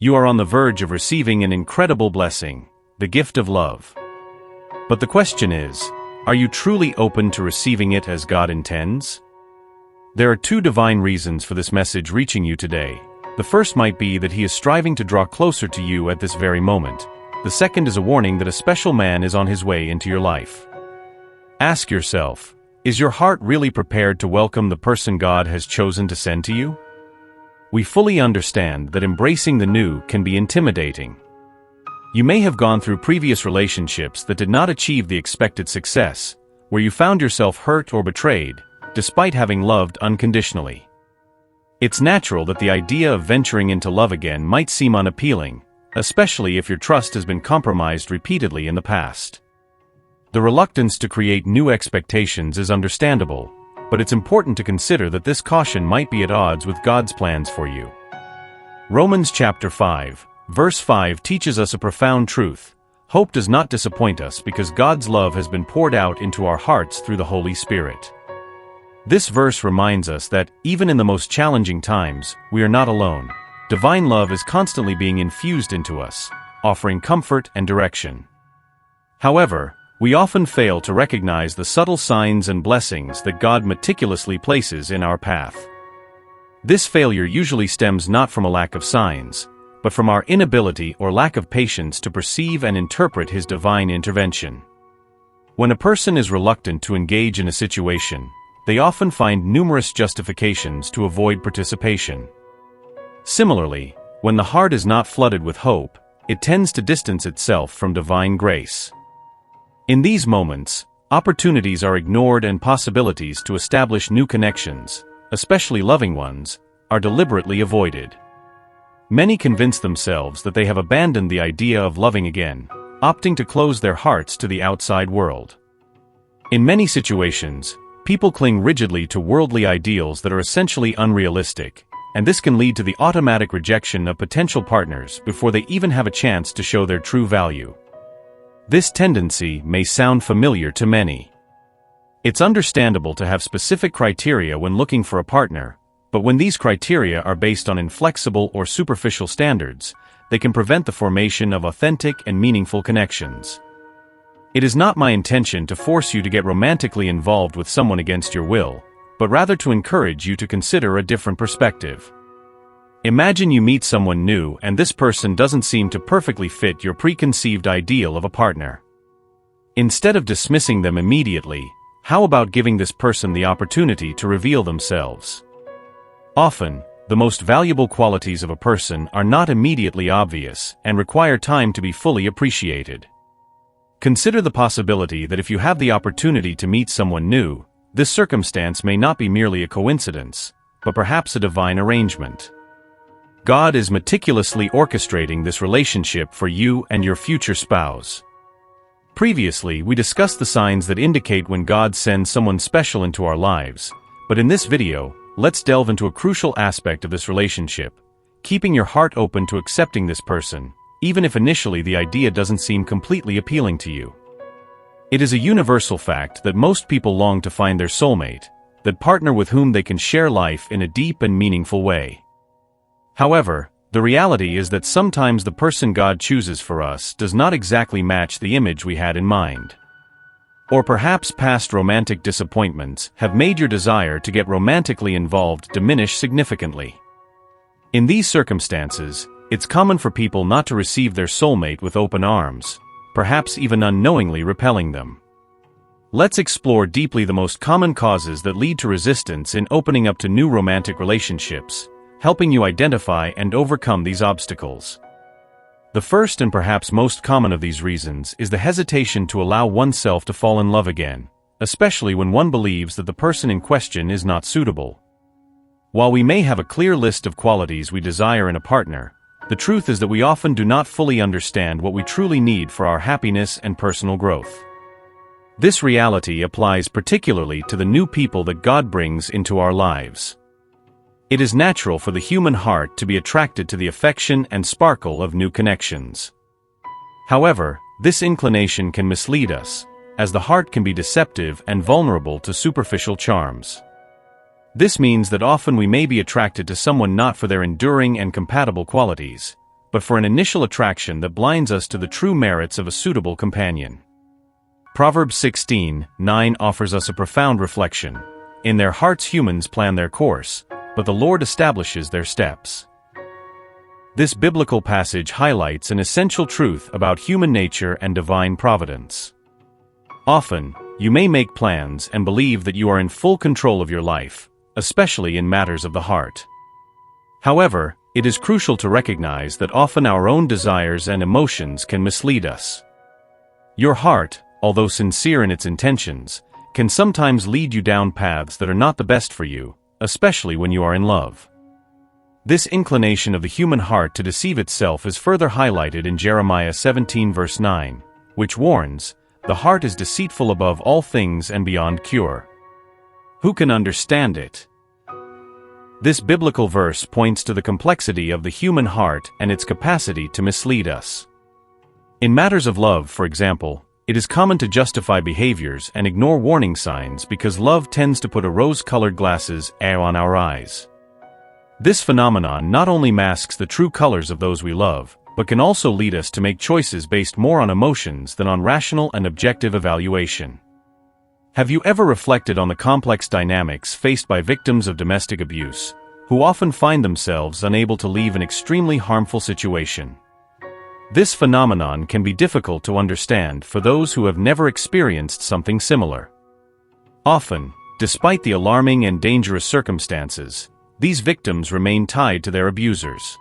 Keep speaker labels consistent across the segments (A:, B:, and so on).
A: You are on the verge of receiving an incredible blessing, the gift of love. But the question is, are you truly open to receiving it as God intends? There are two divine reasons for this message reaching you today. The first might be that He is striving to draw closer to you at this very moment. The second is a warning that a special man is on his way into your life. Ask yourself, is your heart really prepared to welcome the person God has chosen to send to you? We fully understand that embracing the new can be intimidating. You may have gone through previous relationships that did not achieve the expected success, where you found yourself hurt or betrayed, despite having loved unconditionally. It's natural that the idea of venturing into love again might seem unappealing, especially if your trust has been compromised repeatedly in the past. The reluctance to create new expectations is understandable, but it's important to consider that this caution might be at odds with God's plans for you. Romans chapter 5, verse 5 teaches us a profound truth. Hope does not disappoint us because God's love has been poured out into our hearts through the Holy Spirit. This verse reminds us that, even in the most challenging times, we are not alone. Divine love is constantly being infused into us, offering comfort and direction. However, we often fail to recognize the subtle signs and blessings that God meticulously places in our path. This failure usually stems not from a lack of signs, but from our inability or lack of patience to perceive and interpret His divine intervention. When a person is reluctant to engage in a situation, they often find numerous justifications to avoid participation. Similarly, when the heart is not flooded with hope, it tends to distance itself from divine grace. In these moments, opportunities are ignored and possibilities to establish new connections, especially loving ones, are deliberately avoided. Many convince themselves that they have abandoned the idea of loving again, opting to close their hearts to the outside world. In many situations, people cling rigidly to worldly ideals that are essentially unrealistic, and this can lead to the automatic rejection of potential partners before they even have a chance to show their true value. This tendency may sound familiar to many. It's understandable to have specific criteria when looking for a partner, but when these criteria are based on inflexible or superficial standards, they can prevent the formation of authentic and meaningful connections. It is not my intention to force you to get romantically involved with someone against your will, but rather to encourage you to consider a different perspective. Imagine you meet someone new and this person doesn't seem to perfectly fit your preconceived ideal of a partner. Instead of dismissing them immediately, how about giving this person the opportunity to reveal themselves? Often, the most valuable qualities of a person are not immediately obvious and require time to be fully appreciated. Consider the possibility that if you have the opportunity to meet someone new, this circumstance may not be merely a coincidence, but perhaps a divine arrangement. God is meticulously orchestrating this relationship for you and your future spouse. Previously, we discussed the signs that indicate when God sends someone special into our lives, but in this video, let's delve into a crucial aspect of this relationship, keeping your heart open to accepting this person, even if initially the idea doesn't seem completely appealing to you. It is a universal fact that most people long to find their soulmate, that partner with whom they can share life in a deep and meaningful way. However, the reality is that sometimes the person God chooses for us does not exactly match the image we had in mind. Or perhaps past romantic disappointments have made your desire to get romantically involved diminish significantly. In these circumstances, it's common for people not to receive their soulmate with open arms, perhaps even unknowingly repelling them. Let's explore deeply the most common causes that lead to resistance in opening up to new romantic relationships, helping you identify and overcome these obstacles. The first and perhaps most common of these reasons is the hesitation to allow oneself to fall in love again, especially when one believes that the person in question is not suitable. While we may have a clear list of qualities we desire in a partner, the truth is that we often do not fully understand what we truly need for our happiness and personal growth. This reality applies particularly to the new people that God brings into our lives. It is natural for the human heart to be attracted to the affection and sparkle of new connections. However, this inclination can mislead us, as the heart can be deceptive and vulnerable to superficial charms. This means that often we may be attracted to someone not for their enduring and compatible qualities, but for an initial attraction that blinds us to the true merits of a suitable companion. Proverbs 16:9 offers us a profound reflection. In their hearts humans plan their course, but the Lord establishes their steps. This biblical passage highlights an essential truth about human nature and divine providence. Often, you may make plans and believe that you are in full control of your life, especially in matters of the heart. However, it is crucial to recognize that often our own desires and emotions can mislead us. Your heart, although sincere in its intentions, can sometimes lead you down paths that are not the best for you, especially when you are in love. This inclination of the human heart to deceive itself is further highlighted in Jeremiah 17 verse 9, which warns, "The heart is deceitful above all things and beyond cure. Who can understand it?" This biblical verse points to the complexity of the human heart and its capacity to mislead us. In matters of love, for example, it is common to justify behaviors and ignore warning signs because love tends to put a rose-colored glasses on our eyes. This phenomenon not only masks the true colors of those we love, but can also lead us to make choices based more on emotions than on rational and objective evaluation. Have you ever reflected on the complex dynamics faced by victims of domestic abuse, who often find themselves unable to leave an extremely harmful situation? This phenomenon can be difficult to understand for those who have never experienced something similar. Often, despite the alarming and dangerous circumstances, these victims remain tied to their abusers.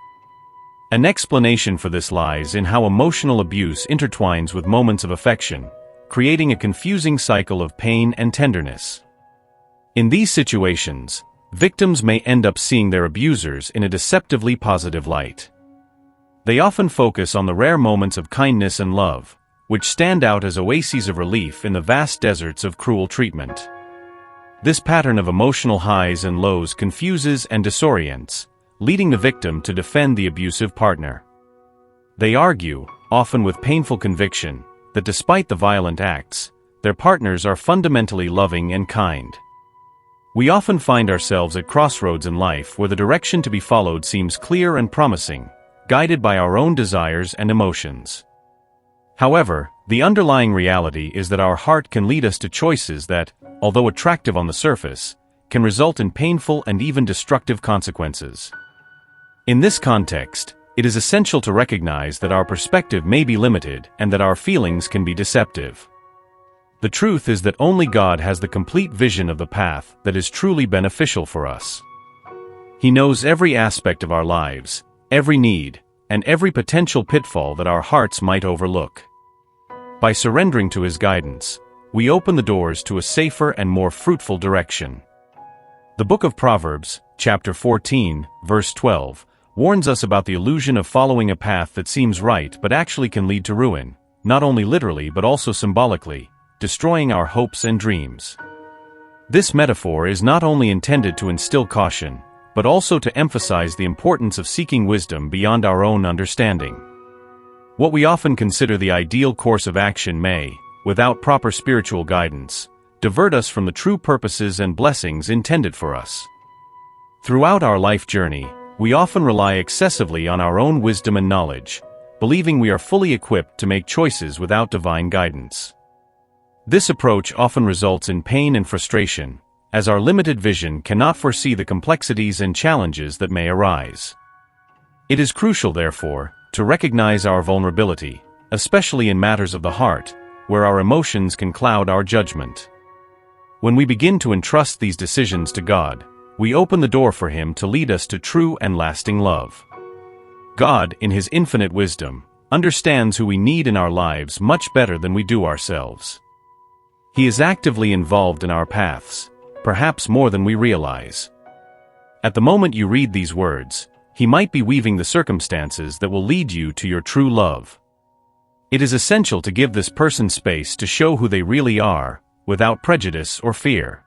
A: An explanation for this lies in how emotional abuse intertwines with moments of affection, creating a confusing cycle of pain and tenderness. In these situations, victims may end up seeing their abusers in a deceptively positive light. They often focus on the rare moments of kindness and love, which stand out as oases of relief in the vast deserts of cruel treatment. This pattern of emotional highs and lows confuses and disorients, leading the victim to defend the abusive partner. They argue, often with painful conviction, that despite the violent acts, their partners are fundamentally loving and kind. We often find ourselves at crossroads in life where the direction to be followed seems clear and promising, guided by our own desires and emotions. However, the underlying reality is that our heart can lead us to choices that, although attractive on the surface, can result in painful and even destructive consequences. In this context, it is essential to recognize that our perspective may be limited and that our feelings can be deceptive. The truth is that only God has the complete vision of the path that is truly beneficial for us. He knows every aspect of our lives, every need, and every potential pitfall that our hearts might overlook. By surrendering to His guidance, we open the doors to a safer and more fruitful direction. The book of Proverbs, chapter 14, verse 12, warns us about the illusion of following a path that seems right but actually can lead to ruin, not only literally but also symbolically, destroying our hopes and dreams. This metaphor is not only intended to instill caution, but also to emphasize the importance of seeking wisdom beyond our own understanding. What we often consider the ideal course of action may, without proper spiritual guidance, divert us from the true purposes and blessings intended for us. Throughout our life journey, we often rely excessively on our own wisdom and knowledge, believing we are fully equipped to make choices without divine guidance. This approach often results in pain and frustration, as our limited vision cannot foresee the complexities and challenges that may arise. It is crucial, therefore, to recognize our vulnerability, especially in matters of the heart, where our emotions can cloud our judgment. When we begin to entrust these decisions to God, we open the door for Him to lead us to true and lasting love. God, in His infinite wisdom, understands who we need in our lives much better than we do ourselves. He is actively involved in our paths, perhaps more than we realize. At the moment you read these words, He might be weaving the circumstances that will lead you to your true love. It is essential to give this person space to show who they really are, without prejudice or fear.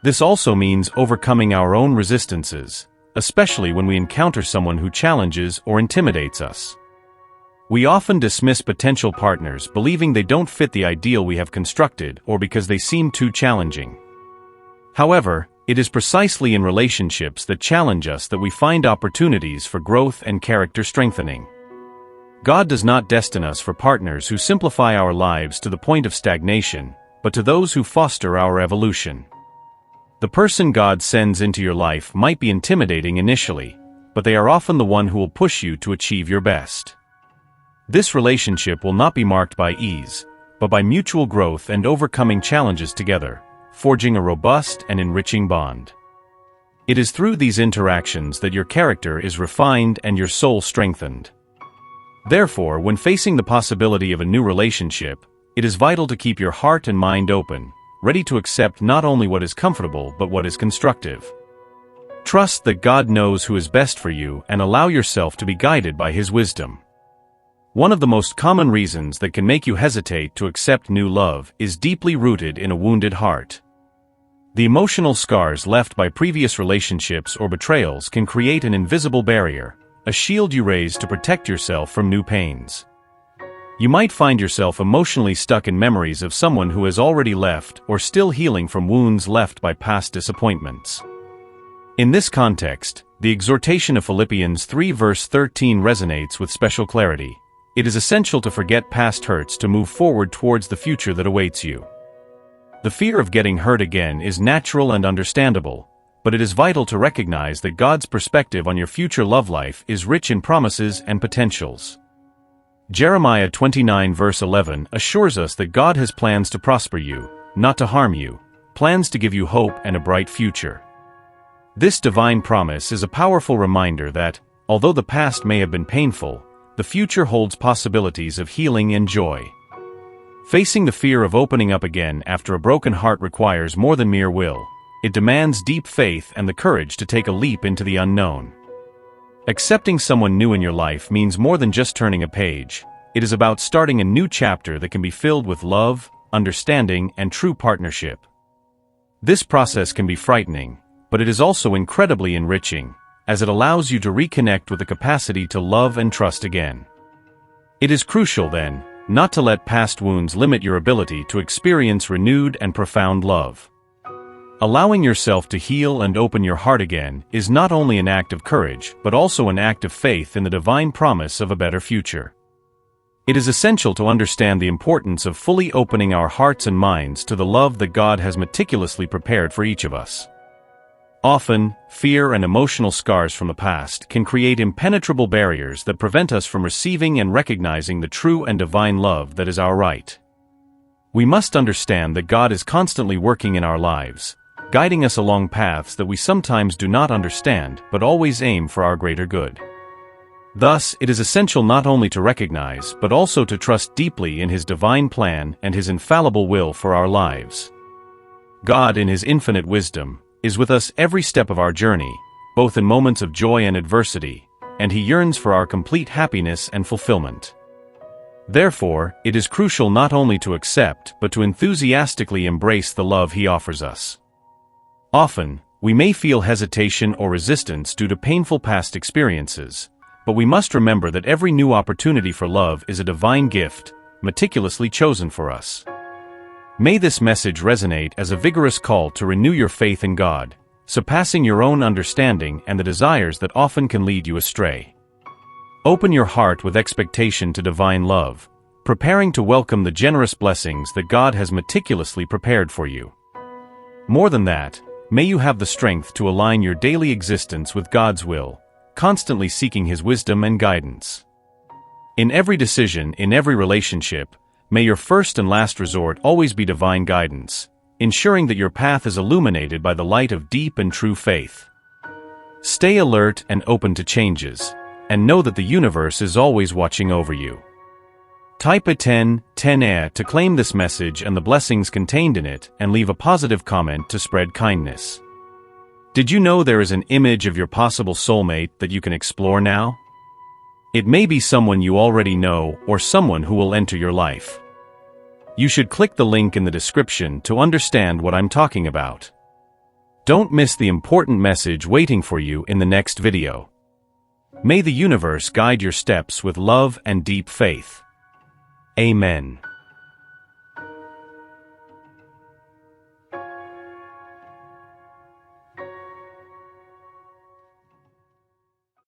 A: This also means overcoming our own resistances, especially when we encounter someone who challenges or intimidates us. We often dismiss potential partners believing they don't fit the ideal we have constructed or because they seem too challenging. However, It is precisely in relationships that challenge us that we find opportunities for growth and character strengthening. God does not destine us for partners who simplify our lives to the point of stagnation, but to those who foster our evolution. The person God sends into your life might be intimidating initially, but they are often the one who will push you to achieve your best. This relationship will not be marked by ease, but by mutual growth and overcoming challenges together, forging a robust and enriching bond. It is through these interactions that your character is refined and your soul strengthened. Therefore, when facing the possibility of a new relationship, it is vital to keep your heart and mind open, ready to accept not only what is comfortable but what is constructive. Trust that God knows who is best for you and allow yourself to be guided by His wisdom. One of the most common reasons that can make you hesitate to accept new love is deeply rooted in a wounded heart. The emotional scars left by previous relationships or betrayals can create an invisible barrier, a shield you raise to protect yourself from new pains. You might find yourself emotionally stuck in memories of someone who has already left or still healing from wounds left by past disappointments. In this context, the exhortation of Philippians 3 verse 13 resonates with special clarity. It is essential to forget past hurts to move forward towards the future that awaits you. The fear of getting hurt again is natural and understandable, but it is vital to recognize that God's perspective on your future love life is rich in promises and potentials. Jeremiah 29 verse 11 assures us that God has plans to prosper you, not to harm you, plans to give you hope and a bright future. This divine promise is a powerful reminder that, although the past may have been painful, the future holds possibilities of healing and joy. Facing the fear of opening up again after a broken heart requires more than mere will. It demands deep faith and the courage to take a leap into the unknown. Accepting someone new in your life means more than just turning a page. It is about starting a new chapter that can be filled with love, understanding, and true partnership. This process can be frightening, but it is also incredibly enriching, as it allows you to reconnect with the capacity to love and trust again. It is crucial, then, not to let past wounds limit your ability to experience renewed and profound love. Allowing yourself to heal and open your heart again is not only an act of courage but also an act of faith in the divine promise of a better future. It is essential to understand the importance of fully opening our hearts and minds to the love that God has meticulously prepared for each of us. Often, fear and emotional scars from the past can create impenetrable barriers that prevent us from receiving and recognizing the true and divine love that is our right. We must understand that God is constantly working in our lives, guiding us along paths that we sometimes do not understand but always aim for our greater good. Thus, it is essential not only to recognize but also to trust deeply in His divine plan and His infallible will for our lives. God, in His infinite wisdom, is with us every step of our journey, both in moments of joy and adversity, and He yearns for our complete happiness and fulfillment. Therefore, it is crucial not only to accept but to enthusiastically embrace the love He offers us. Often, we may feel hesitation or resistance due to painful past experiences, but we must remember that every new opportunity for love is a divine gift, meticulously chosen for us. May this message resonate as a vigorous call to renew your faith in God, surpassing your own understanding and the desires that often can lead you astray. Open your heart with expectation to divine love, preparing to welcome the generous blessings that God has meticulously prepared for you. More than that, may you have the strength to align your daily existence with God's will, constantly seeking His wisdom and guidance. In every decision, in every relationship, may your first and last resort always be divine guidance, ensuring that your path is illuminated by the light of deep and true faith. Stay alert and open to changes, and know that the universe is always watching over you. Type a 10 to claim this message and the blessings contained in it, and leave a positive comment to spread kindness. Did you know there is an image of your possible soulmate that you can explore now? It may be someone you already know or someone who will enter your life. You should click the link in the description to understand what I'm talking about. Don't miss the important message waiting for you in the next video. May the universe guide your steps with love and deep faith. Amen.